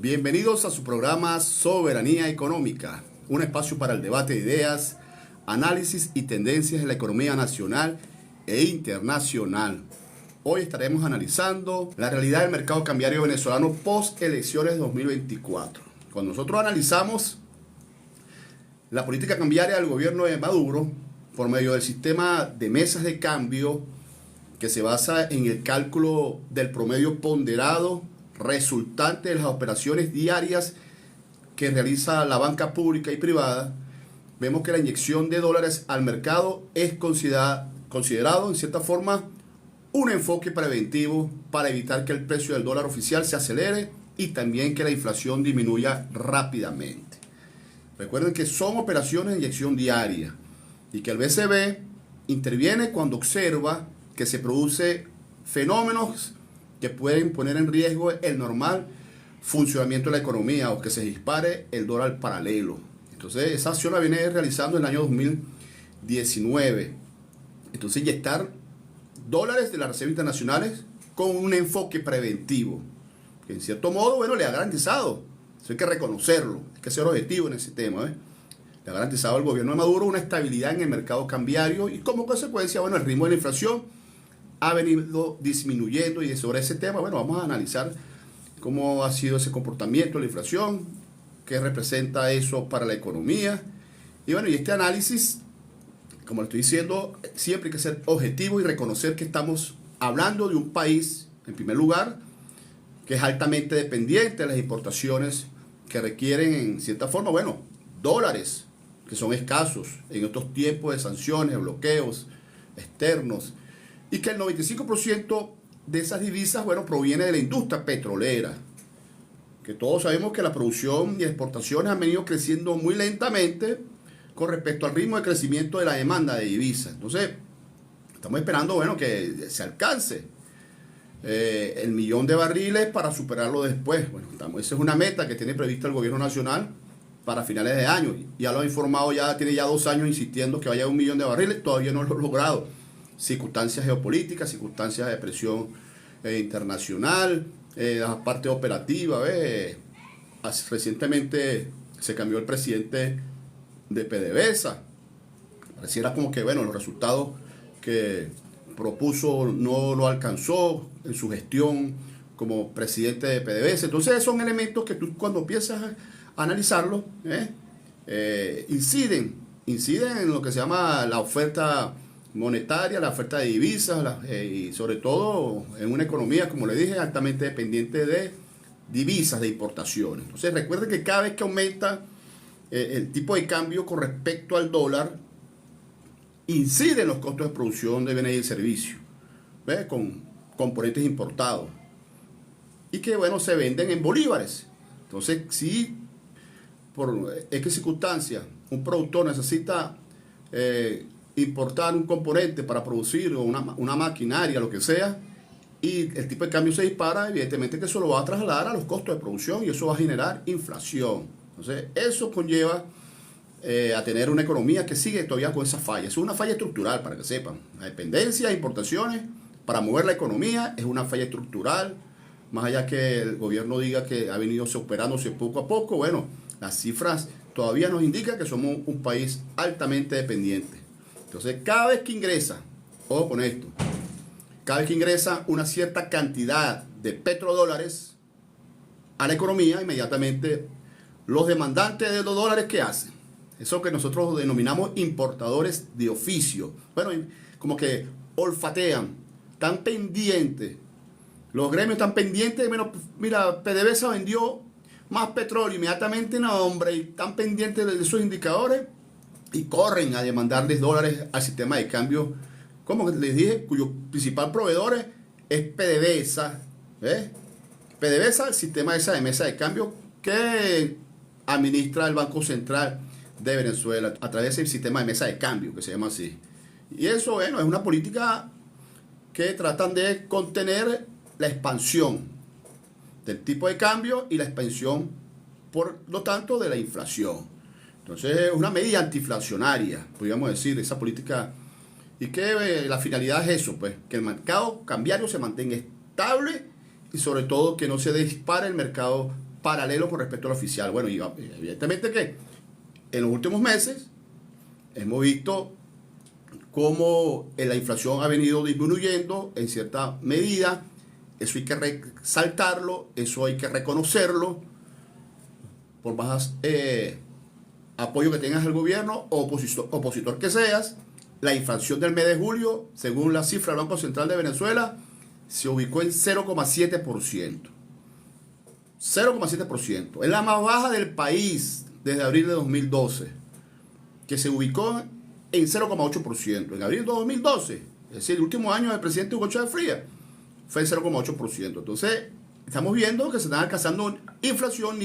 Bienvenidos a su programa Soberanía Económica, un espacio para el debate de ideas, análisis y tendencias en la economía nacional e internacional. Hoy estaremos analizando la realidad del mercado cambiario venezolano post elecciones 2024. Cuando nosotros analizamos la política cambiaria del gobierno de Maduro por medio del sistema de mesas de cambio que se basa en el cálculo del promedio ponderado resultante de las operaciones diarias que realiza la banca pública y privada, vemos que la inyección de dólares al mercado es considerado en cierta forma un enfoque preventivo para evitar que el precio del dólar oficial se acelere y también que la inflación disminuya rápidamente. Recuerden que son operaciones de inyección diaria y que el BCB interviene cuando observa que se produce fenómenos que pueden poner en riesgo el normal funcionamiento de la economía o que se dispare el dólar paralelo. Entonces esa acción la viene realizando en el año 2019. Entonces inyectar dólares de las reservas internacionales con un enfoque preventivo, que en cierto modo, bueno, le ha garantizado, eso hay que reconocerlo, hay que ser objetivo en ese tema, le ha garantizado al gobierno de Maduro una estabilidad en el mercado cambiario y como consecuencia, bueno, el ritmo de la inflación ha venido disminuyendo. Y sobre ese tema, bueno, vamos a analizar cómo ha sido ese comportamiento de la inflación, qué representa eso para la economía. Y bueno, y este análisis, como le estoy diciendo, siempre hay que ser objetivo y reconocer que estamos hablando de un país, en primer lugar, que es altamente dependiente de las importaciones que requieren, en cierta forma, bueno, dólares, que son escasos en estos tiempos de sanciones, de bloqueos externos, y que el 95% de esas divisas, bueno, proviene de la industria petrolera, que todos sabemos que la producción y exportaciones han venido creciendo muy lentamente con respecto al ritmo de crecimiento de la demanda de divisas. Entonces, estamos esperando, bueno, que se alcance el 1.000.000 de barriles para superarlo después. Bueno, esa es una meta que tiene prevista el gobierno nacional para finales de año. Ya lo ha informado, tiene ya 2 años insistiendo que vaya a 1.000.000 de barriles, todavía no lo ha logrado. Circunstancias geopolíticas, circunstancias de presión internacional, la parte operativa. Recientemente se cambió el presidente de PDVSA. Pareciera como que, bueno, los resultados que propuso no lo alcanzó en su gestión como presidente de PDVSA. Entonces son elementos que tú, cuando empiezas a analizarlos, inciden en lo que se llama la oferta monetaria, la oferta de divisas, y sobre todo en una economía, como le dije, altamente dependiente de divisas, de importaciones. Entonces recuerde que cada vez que aumenta el tipo de cambio con respecto al dólar, incide en los costos de producción de bienes y servicios, con componentes importados, y que, bueno, se venden en bolívares. Entonces, si por X circunstancia un productor necesita importar un componente para producir una maquinaria, lo que sea, y el tipo de cambio se dispara, evidentemente que eso lo va a trasladar a los costos de producción y eso va a generar inflación. Entonces eso conlleva a tener una economía que sigue todavía con esa falla. Es una falla estructural, para que sepan. La dependencia de importaciones para mover la economía es una falla estructural. Más allá que el gobierno diga que ha venido superándose poco a poco, bueno, las cifras todavía nos indican que somos un país altamente dependiente. Entonces, cada vez que ingresa, ojo con esto, cada vez que ingresa una cierta cantidad de petrodólares a la economía, inmediatamente los demandantes de los dólares, ¿qué hacen? Eso que nosotros denominamos importadores de oficio. Bueno, como que olfatean, están pendientes. Los gremios están pendientes. Bueno, mira, PDVSA vendió más petróleo inmediatamente, no, hombre, y están pendientes de esos indicadores y corren a demandarles dólares al sistema de cambio, como les dije, cuyo principal proveedor es PDVSA. PDVSA, el sistema esa de mesa de cambio que administra el Banco Central de Venezuela a través del sistema de mesa de cambio, que se llama así. Y eso, bueno, es una política que tratan de contener la expansión del tipo de cambio y la expansión, por lo tanto, de la inflación. Entonces es una medida antiinflacionaria, podríamos decir, esa política. Y que la finalidad es eso, pues, que el mercado cambiario se mantenga estable y sobre todo que no se dispare el mercado paralelo con respecto al oficial. Bueno, y evidentemente que en los últimos meses hemos visto cómo la inflación ha venido disminuyendo en cierta medida. Eso hay que resaltarlo, eso hay que reconocerlo, por más apoyo que tengas al gobierno o opositor que seas. La inflación del mes de julio, según la cifra del Banco Central de Venezuela, se ubicó en 0,7%. 0,7%. Es la más baja del país desde abril de 2012, que se ubicó en 0,8%. En abril de 2012, es decir, el último año del presidente Hugo Chávez Frías, fue el 0,8%. Entonces, estamos viendo que se están alcanzando inflación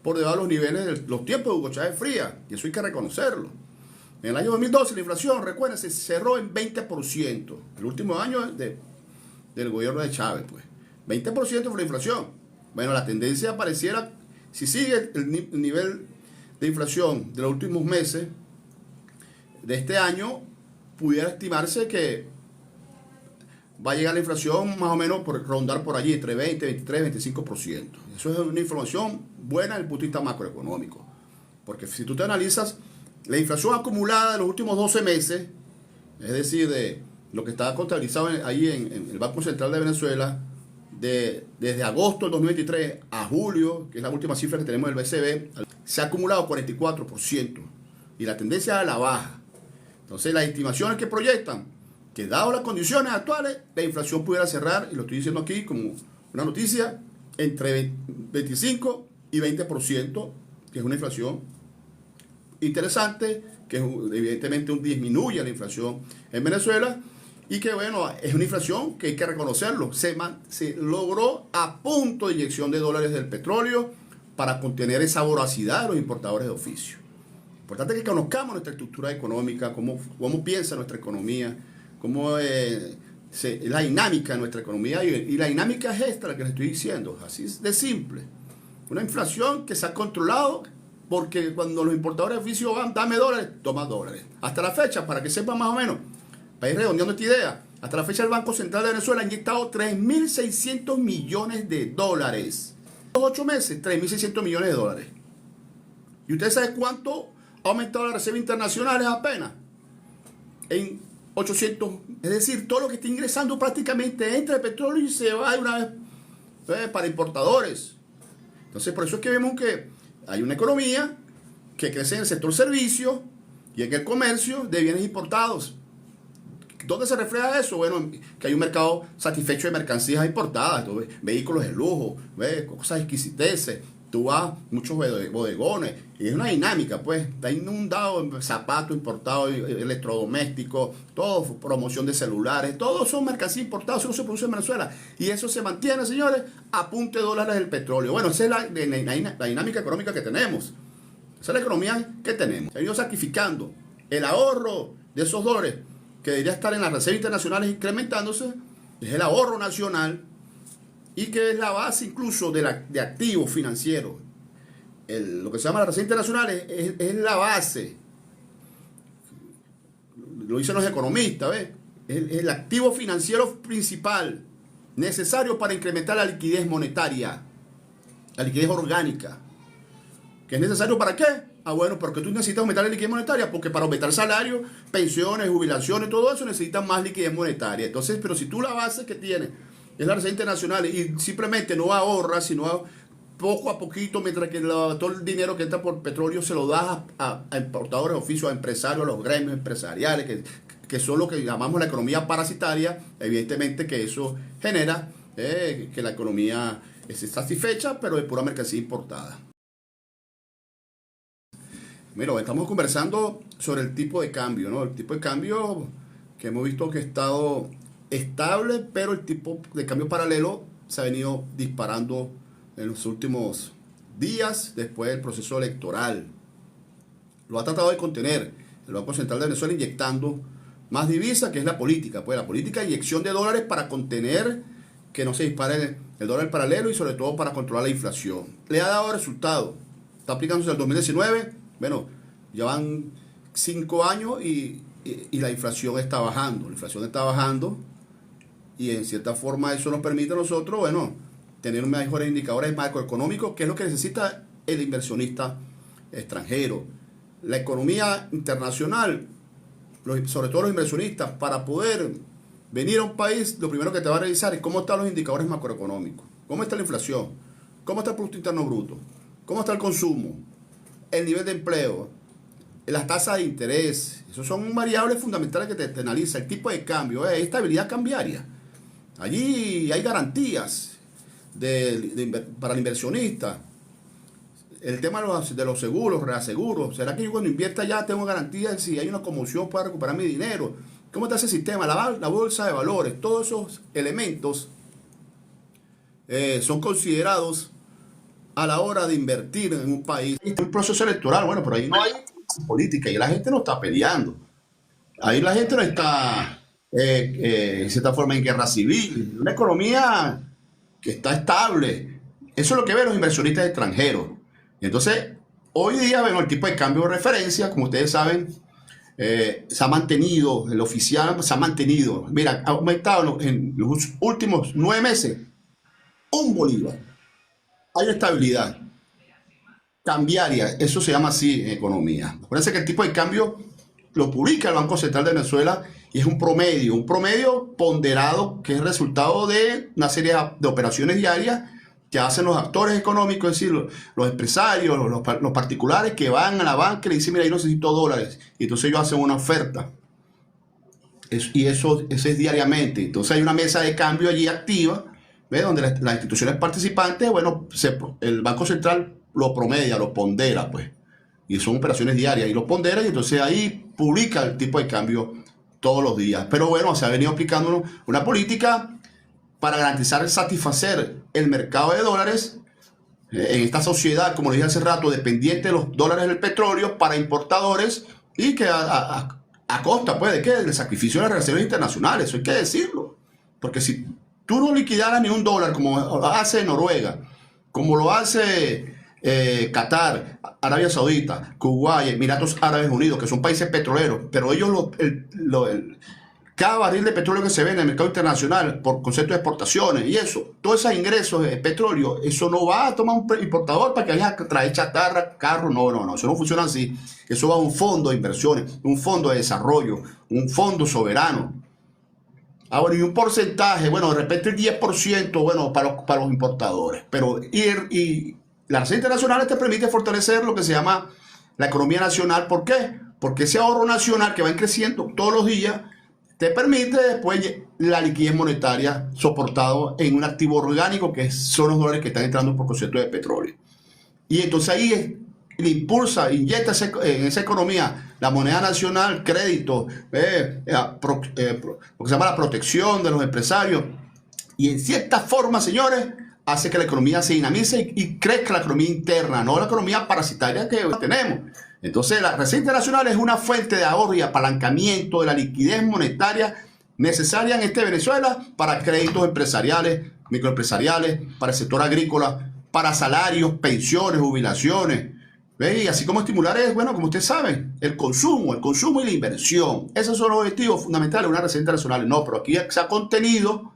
por debajo de los niveles de los tiempos de Hugo Chávez Frías, y eso hay que reconocerlo. En el año 2012 la inflación, recuerden, se cerró en 20%. El último año del gobierno de Chávez, pues. 20% fue la inflación. Bueno, la tendencia pareciera, si sigue el nivel de inflación de los últimos meses de este año, pudiera estimarse que va a llegar la inflación más o menos por rondar por allí entre 20, 23, 25%. Eso es una información buena desde el punto de vista macroeconómico. Porque si tú te analizas la inflación acumulada de los últimos 12 meses, es decir, de lo que está contabilizado ahí en el Banco Central de Venezuela, desde agosto del 2023 a julio, que es la última cifra que tenemos del BCB, se ha acumulado 44%. Y la tendencia es a la baja. Entonces, las estimaciones que proyectan que dado las condiciones actuales, la inflación pudiera cerrar, y lo estoy diciendo aquí como una noticia, entre 25 y 20%, que es una inflación interesante, que evidentemente disminuye la inflación en Venezuela, y que bueno, es una inflación que hay que reconocerlo, se logró a punto de inyección de dólares del petróleo para contener esa voracidad de los importadores de oficio. Importante que conozcamos nuestra estructura económica, cómo piensa nuestra economía, cómo la dinámica de nuestra economía, y la dinámica es esta la que les estoy diciendo, así de simple. Una inflación que se ha controlado porque cuando los importadores de oficio van, dame dólares, toma dólares. Hasta la fecha, para que sepan más o menos, para ir redondeando esta idea, hasta la fecha el Banco Central de Venezuela ha inyectado 3.600 millones de dólares. En 8 meses, 3.600 millones de dólares. ¿Y ustedes saben cuánto ha aumentado la reserva internacional? Apenas en 800, es decir, todo lo que está ingresando prácticamente entra el petróleo y se va de una vez para importadores. Entonces, por eso es que vemos que hay una economía que crece en el sector servicios y en el comercio de bienes importados. ¿Dónde se refleja eso? Bueno, que hay un mercado satisfecho de mercancías importadas, vehículos de lujo, cosas exquisiteces. Tú vas muchos bodegones y es una dinámica, pues está inundado en zapatos importados, electrodomésticos, todo, promoción de celulares, todos son mercancías importadas, eso no se produce en Venezuela y eso se mantiene, señores, a punto de dólares del petróleo. Bueno, esa es la dinámica económica que tenemos, esa es la economía que tenemos. Se ha ido sacrificando el ahorro de esos dólares que debería estar en las reservas internacionales incrementándose, es el ahorro nacional, y que es la base incluso de activos financieros. Lo que se llama la reserva internacional es la base. Lo dicen los economistas, ¿ves? Es el activo financiero principal necesario para incrementar la liquidez monetaria, la liquidez orgánica. ¿Qué es necesario para qué? Ah, bueno, porque tú necesitas aumentar la liquidez monetaria, porque para aumentar salarios, pensiones, jubilaciones, todo eso necesitas más liquidez monetaria. Entonces, pero si tú la base que tienes es la reserva internacional y simplemente no ahorras, sino poco a poquito, mientras que todo el dinero que entra por petróleo se lo das a importadores de oficio, a empresarios, a los gremios empresariales, que son lo que llamamos la economía parasitaria, evidentemente que eso genera que la economía esté satisfecha, pero de pura mercancía importada. Mira, estamos conversando sobre el tipo de cambio, ¿no? El tipo de cambio que hemos visto que ha estado estable, pero el tipo de cambio paralelo se ha venido disparando en los últimos días después del proceso electoral. Lo ha tratado de contener el Banco Central de Venezuela inyectando más divisas, que es la política. Pues la política de inyección de dólares para contener que no se dispare el dólar paralelo y sobre todo para controlar la inflación. Le ha dado resultado. Está aplicándose el 2019. Bueno, ya van 5 años y la inflación está bajando. La inflación está bajando y en cierta forma eso nos permite a nosotros, bueno, tener mejores indicadores macroeconómicos, que es lo que necesita el inversionista extranjero. La economía internacional, sobre todo los inversionistas, para poder venir a un país, lo primero que te va a revisar es cómo están los indicadores macroeconómicos, cómo está la inflación, cómo está el Producto Interno Bruto, cómo está el consumo, el nivel de empleo, las tasas de interés. Esos son variables fundamentales que te analiza. El tipo de cambio, estabilidad cambiaria. Allí hay garantías para el inversionista. El tema de los seguros, reaseguros. ¿Será que yo cuando invierta ya tengo garantía de si hay una conmoción para recuperar mi dinero? ¿Cómo está ese sistema? La bolsa de valores, todos esos elementos son considerados a la hora de invertir en un país. Hay un proceso electoral, bueno, pero ahí no hay política y la gente no está peleando. Ahí la gente no está, de cierta forma, en guerra civil. Una economía que está estable. Eso es lo que ven los inversionistas extranjeros. Entonces, hoy día, bueno, el tipo de cambio de referencia, como ustedes saben, se ha mantenido, el oficial se ha mantenido. Mira, ha aumentado en los últimos 9 meses un bolívar. Hay una estabilidad cambiaria, eso se llama así en economía. Acuérdense que el tipo de cambio lo publica el Banco Central de Venezuela y es un promedio ponderado que es el resultado de una serie de operaciones diarias que hacen los actores económicos, es decir, los empresarios, los particulares que van a la banca y le dicen, mira, yo necesito dólares. Y entonces ellos hacen una oferta. Eso es diariamente. Entonces hay una mesa de cambio allí activa, ¿ves? Donde las instituciones participantes, bueno, el Banco Central lo promedia, lo pondera, pues. Y son operaciones diarias y lo pondera y entonces ahí publica el tipo de cambio todos los días. Pero bueno, se ha venido aplicando una política para garantizar, satisfacer el mercado de dólares en esta sociedad, como les dije hace rato, dependiente de los dólares del petróleo para importadores y que a costa, pues, ¿de qué? Del sacrificio de las relaciones internacionales, eso hay que decirlo. Porque si tú no liquidaras ni un dólar, como lo hace Noruega, como lo hace Qatar, Arabia Saudita, Kuwait, Emiratos Árabes Unidos, que son países petroleros, pero ellos cada barril de petróleo que se vende en el mercado internacional por concepto de exportaciones y eso, todos esos ingresos de petróleo, eso no va a tomar un importador para que vaya a traer chatarra, carro, no, eso no funciona así. Eso va a un fondo de inversiones, un fondo de desarrollo, un fondo soberano. Ahora, y un porcentaje, bueno, de repente el 10%, bueno, para los importadores. Pero y la Reserva Internacional te permite fortalecer lo que se llama la economía nacional. ¿Por qué? Porque ese ahorro nacional que va creciendo todos los días te permite después la liquidez monetaria soportado en un activo orgánico que son los dólares que están entrando por concepto de petróleo. Y entonces ahí le impulsa, inyecta en esa economía la moneda nacional, crédito, lo que se llama la protección de los empresarios. Y en cierta forma, señores, hace que la economía se dinamice y crezca la economía interna, no la economía parasitaria que tenemos. Entonces, la Reserva Internacional es una fuente de ahorro y apalancamiento de la liquidez monetaria necesaria en Venezuela para créditos empresariales, microempresariales, para el sector agrícola, para salarios, pensiones, jubilaciones. ¿Ve? Y así como estimular es, bueno, como ustedes saben, el consumo y la inversión. Esos son los objetivos fundamentales de una Reserva Internacional. No, pero aquí se ha contenido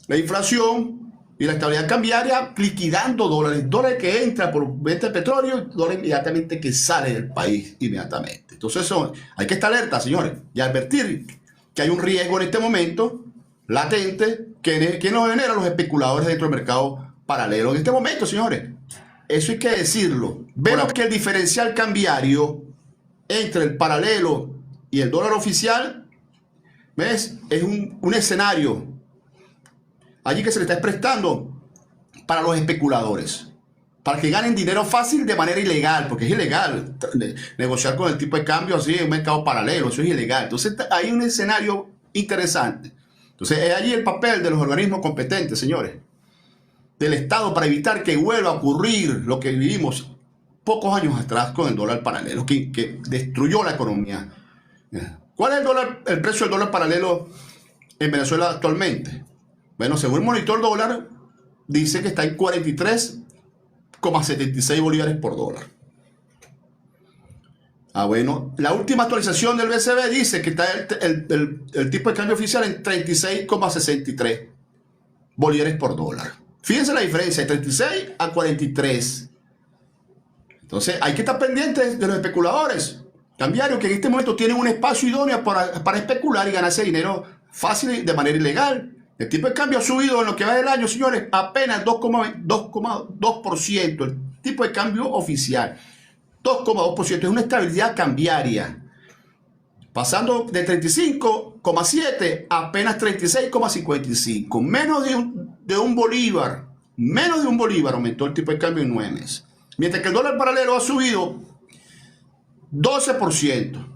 la inflación y la estabilidad cambiaria liquidando dólares que entra por venta de petróleo, dólares inmediatamente que sale del país inmediatamente. Entonces hay que estar alerta, señores, y advertir que hay un riesgo en este momento latente que nos genera los especuladores dentro del mercado paralelo. En este momento, señores, eso hay que decirlo. Vemos que el diferencial cambiario entre el paralelo y el dólar oficial, ¿ves? Es un escenario allí que se le está prestando para los especuladores, para que ganen dinero fácil de manera ilegal, porque es ilegal negociar con el tipo de cambio así en un mercado paralelo, eso es ilegal. Entonces hay un escenario interesante. Entonces es allí el papel de los organismos competentes, señores, del Estado, para evitar que vuelva a ocurrir lo que vivimos pocos años atrás con el dólar paralelo, que destruyó la economía. ¿Cuál es el precio del dólar paralelo en Venezuela actualmente? Bueno, según el monitor dólar, dice que está en 43,76 bolívares por dólar. Bueno, la última actualización del BCB dice que está el tipo de cambio oficial en 36,63 bolívares por dólar. Fíjense la diferencia de 36 a 43. Entonces hay que estar pendientes de los especuladores cambiarios que en este momento tienen un espacio idóneo para especular y ganarse dinero fácil de manera ilegal. El tipo de cambio ha subido en lo que va del año, señores, apenas 2,2%. El tipo de cambio oficial, 2,2%. Es una estabilidad cambiaria. Pasando de 35,7 a apenas 36,55. Menos de un bolívar. Menos de un bolívar aumentó el tipo de cambio en 9 meses. Mientras que el dólar paralelo ha subido 12%.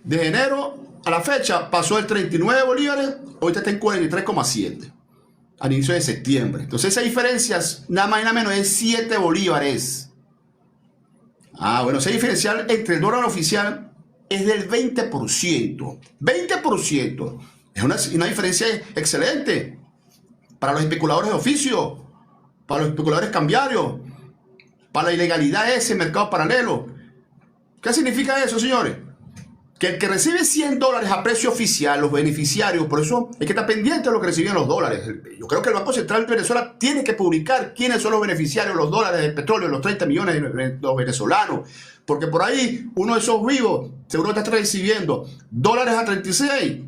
De enero a la fecha pasó de 39 bolívares, ahorita está en 43,7 al inicio de septiembre. Entonces esa diferencia nada más y nada menos es 7 bolívares. Bueno, ese diferencial entre el dólar oficial es del 20%. 20%. Es una diferencia excelente para los especuladores de oficio, para los especuladores cambiarios, para la ilegalidad de ese mercado paralelo. ¿Qué significa eso, señores? Que el que recibe 100 dólares a precio oficial, los beneficiarios, por eso hay que estar pendiente de lo que reciben los dólares. Yo creo que el Banco Central de Venezuela tiene que publicar quiénes son los beneficiarios, los dólares del petróleo, los 30 millones de los venezolanos. Porque por ahí uno de esos vivos seguro está recibiendo dólares a 36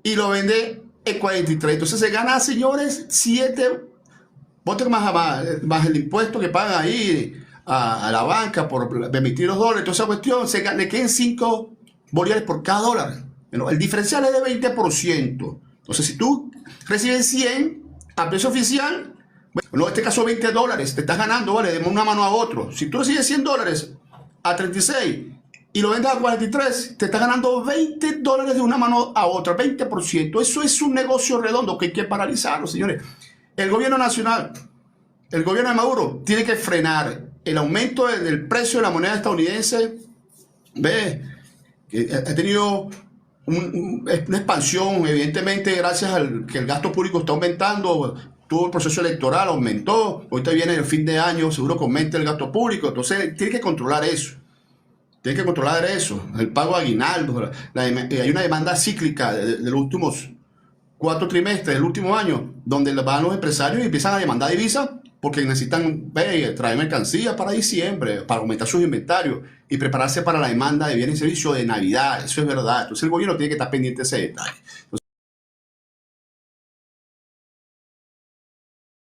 y lo vende en 43. Entonces se gana, señores, 7, ponte más el impuesto que pagan ahí a la banca por emitir los dólares, toda esa cuestión, le queden 5 bolívares por cada dólar. Bueno, el diferencial es de 20%. Entonces, si tú recibes 100 a precio oficial, bueno, en este caso 20 dólares, te estás ganando, ¿vale? De una mano a otro. Si tú recibes 100 dólares a 36 y lo vendes a 43, te estás ganando 20 dólares de una mano a otra, 20%. Eso es un negocio redondo que hay que paralizarlo, señores. El gobierno nacional, el gobierno de Maduro, tiene que frenar el aumento del precio de la moneda estadounidense. Ve, que ha tenido una expansión, evidentemente, gracias al que el gasto público está aumentando. Todo el proceso electoral aumentó. Ahorita viene el fin de año, seguro que aumenta el gasto público. Entonces, tiene que controlar eso. Tiene que controlar eso. El pago de aguinaldo. Hay una demanda cíclica de los últimos 4 trimestres del último año, donde van los empresarios y empiezan a demandar divisas porque necesitan traer mercancías para diciembre, para aumentar sus inventarios y prepararse para la demanda de bienes y servicios de Navidad. Eso es verdad. Entonces el gobierno tiene que estar pendiente de ese detalle. Entonces,